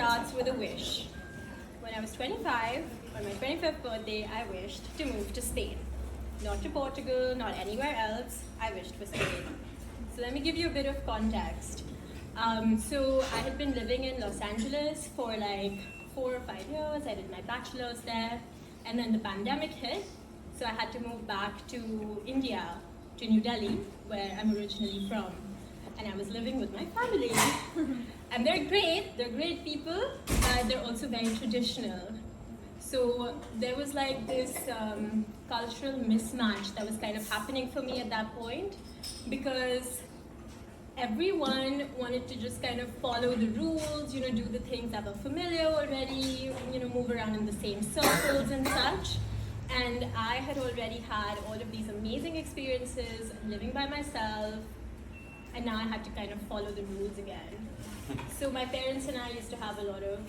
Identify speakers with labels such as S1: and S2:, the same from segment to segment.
S1: starts with a wish. When I was 25, on my 25th birthday, I wished to move to Spain. Not to Portugal, not anywhere else. I wished for Spain. So let me give you a bit of context. So I had been living in Los Angeles for like 4 or 5 years. I did my bachelor's there, and then the pandemic hit. So I had to move back to India, to New Delhi, where I'm originally from. And I was living with my family. And they're great people, but they're also very traditional. So there was like this cultural mismatch that was kind of happening for me at that point, because everyone wanted to just kind of follow the rules, do the things that were familiar already, move around in the same circles and such. And I had already had all of these amazing experiences living by myself, and now I had to kind of follow the rules again. So my parents and I used to have a lot of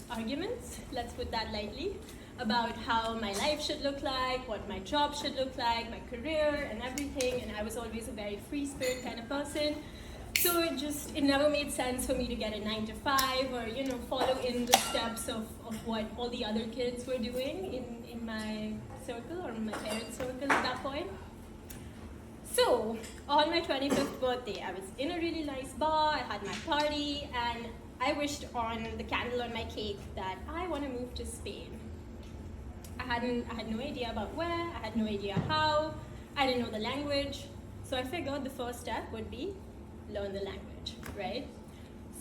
S1: arguments, let's put that lightly, about how my life should look like, what my job should look like, my career and everything. And I was always a very free spirit kind of person. So it never made sense for me to get a 9 to 5 or, follow in the steps of what all the other kids were doing in my circle or my parents' circle at that point. So, on my 25th birthday, I was in a really nice bar, I had my party, and I wished on the candle on my cake that I want to move to Spain. I had no idea about where, I had no idea how, I didn't know the language, so I figured the first step would be learn the language, right?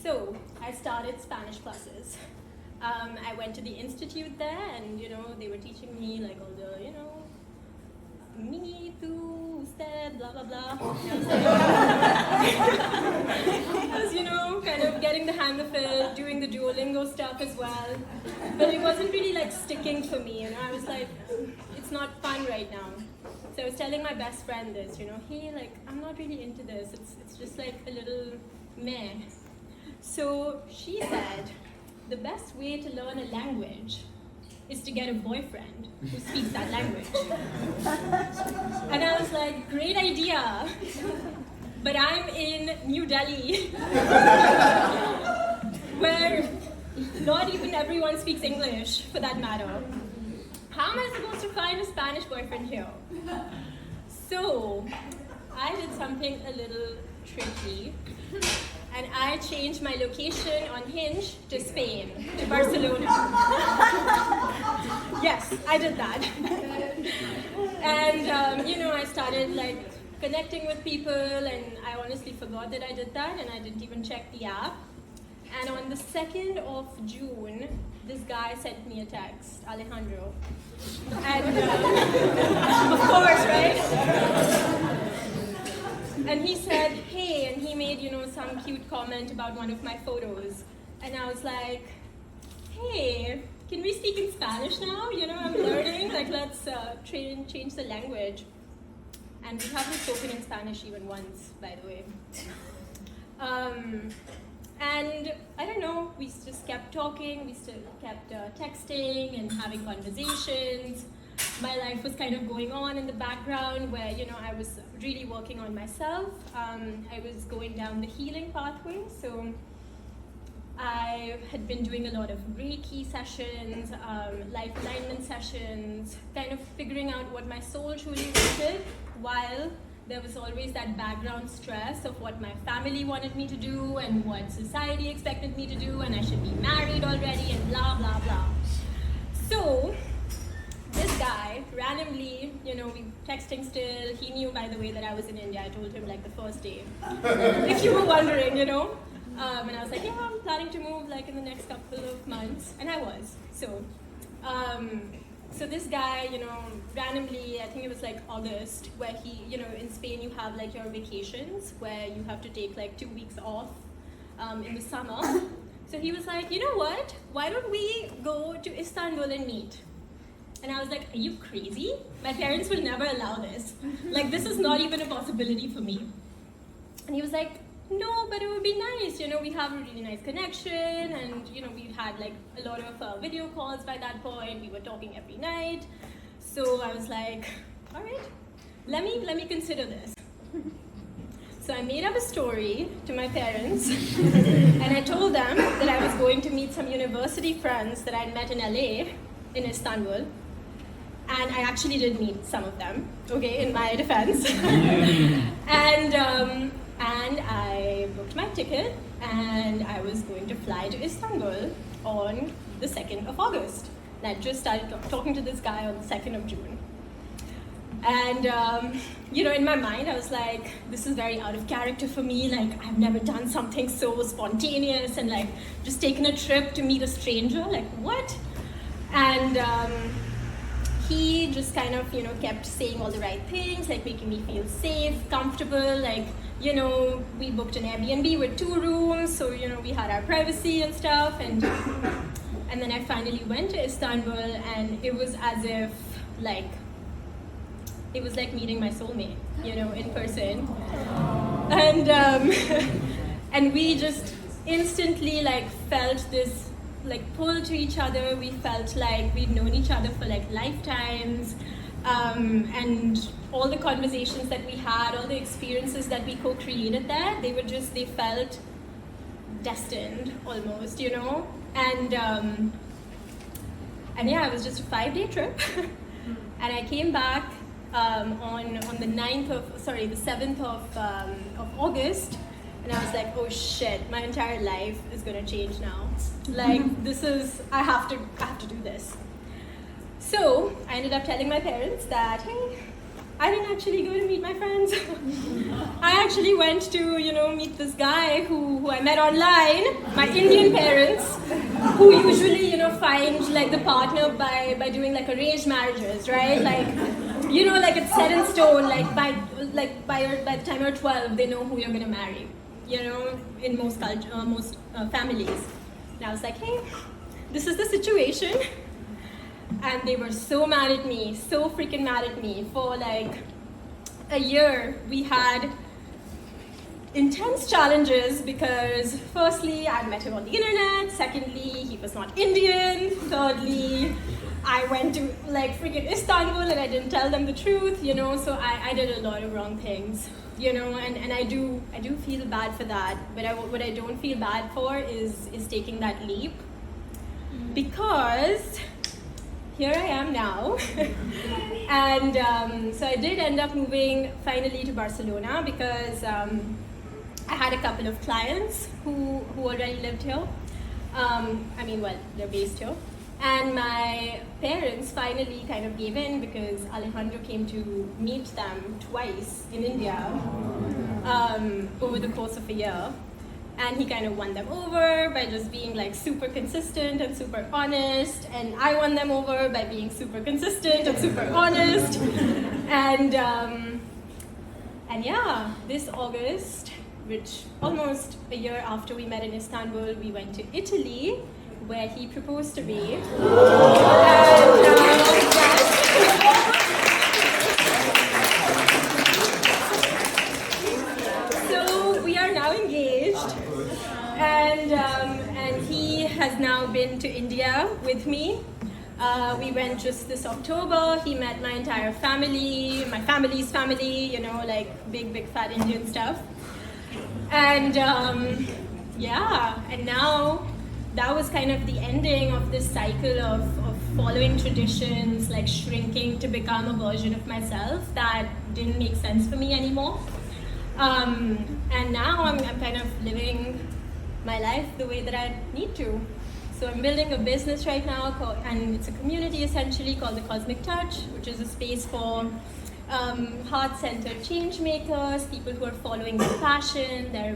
S1: So, I started Spanish classes. I went to the institute there, and they were teaching me like all the, me, tú, usted, blah, blah, blah. I was, kind of getting the hang of it, doing the Duolingo stuff as well. But it wasn't really like sticking for me, I was like, it's not fun right now. So I was telling my best friend this, hey, like, I'm not really into this. It's just like a little meh. So she said, the best way to learn a language is to get a boyfriend who speaks that language. And I was like, great idea. But I'm in New Delhi, where not even everyone speaks English, for that matter. How am I supposed to find a Spanish boyfriend here? So I did something a little tricky, and I changed my location on Hinge to Spain, to Barcelona. Yes, I did that. And I started like connecting with people, and I honestly forgot that I did that, and I didn't even check the app. And on the 2nd of June, this guy sent me a text, Alejandro. And of course, right? And he said, hey, and he made, some cute comment about one of my photos. And I was like, hey, can we speak in Spanish now? I'm learning, like let's change the language. And we haven't spoken in Spanish even once, by the way. And I don't know, we just kept talking, we still kept texting and having conversations. My life was kind of going on in the background where, I was really working on myself. I was going down the healing pathway. So I had been doing a lot of Reiki sessions, life alignment sessions, kind of figuring out what my soul truly wanted, while there was always that background stress of what my family wanted me to do and what society expected me to do, and I should be married already and blah, blah, blah. So this guy, randomly, we texting still, he knew, by the way, that I was in India. I told him like the first day, if you were wondering, and I was like, yeah, I'm planning to move like in the next couple of months, and I was. So this guy, randomly, I think it was like August, where he, in Spain you have like your vacations, where you have to take like 2 weeks off in the summer. So he was like, you know what, why don't we go to Istanbul and meet? And I was like, are you crazy? My parents will never allow this. Like, this is not even a possibility for me. And he was like, no, but it would be nice. We have a really nice connection, and, we had like a lot of video calls by that point. We were talking every night. So I was like, all right, let me consider this. So I made up a story to my parents and I told them that I was going to meet some university friends that I'd met in LA, in Istanbul. And I actually did meet some of them, okay, in my defense. and I booked my ticket and I was going to fly to Istanbul on the 2nd of August. And I just started talking to this guy on the 2nd of June. And, in my mind, I was like, this is very out of character for me. Like, I've never done something so spontaneous and, like, just taken a trip to meet a stranger. Like, what? And he just kind of, kept saying all the right things, like making me feel safe, comfortable. Like, we booked an Airbnb with 2 rooms, so, we had our privacy and stuff. And then I finally went to Istanbul, and it was as if, like, it was like meeting my soulmate, in person. And and we just instantly like felt this like pull to each other. We felt like we'd known each other for like lifetimes. And all the conversations that we had, all the experiences that we co-created there, they felt destined almost, And yeah, it was just a 5-day trip. And I came back on the 7th of August, and I was like, oh shit, my entire life is gonna change now. Like, I have to do this. So I ended up telling my parents that, hey, I didn't actually go to meet my friends. I actually went to, meet this guy who I met online, my Indian parents, who usually, find like the partner by doing like arranged marriages, right? Like, like it's set in stone, like by the time you're 12, they know who you're gonna marry, in most families. And I was like, hey, this is the situation. And they were so mad at me, so freaking mad at me. For like a year, we had intense challenges because firstly, I'd met him on the internet. Secondly, he was not Indian. Thirdly, I went to like freaking Istanbul and I didn't tell them the truth, so I did a lot of wrong things, and I do feel bad for that. But what I don't feel bad for is taking that leap, because here I am now. And so I did end up moving finally to Barcelona because I had a couple of clients who already lived here. They're based here. And my parents finally kind of gave in because Alejandro came to meet them twice in India over the course of a year. And he kind of won them over by just being like super consistent and super honest. And I won them over by being super consistent and super honest. And yeah, this August, which almost a year after we met in Istanbul, we went to Italy, where he proposed to me. So we are now engaged, and he has now been to India with me. We went just this October. He met my entire family, my family's family, like big fat Indian stuff. And and now that was kind of the ending of this cycle of following traditions, like shrinking to become a version of myself that didn't make sense for me anymore. And now I'm kind of living my life the way that I need to. So I'm building a business right now, and it's a community essentially called the Cosmic Touch, which is a space for heart-centered change makers, people who are following their passion, their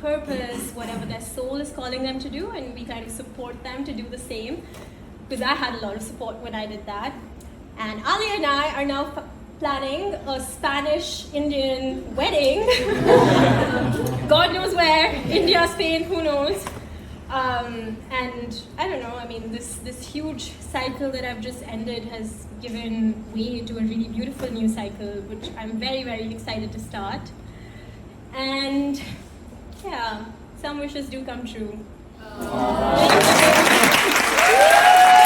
S1: purpose, whatever their soul is calling them to do, and we kind of support them to do the same, because I had a lot of support when I did that. And Ali and I are now planning a Spanish-Indian wedding. God knows where, India, Spain, who knows. And I don't know, this huge cycle that I've just ended has given way to a really beautiful new cycle, which I'm very, very excited to start. And yeah, some wishes do come true.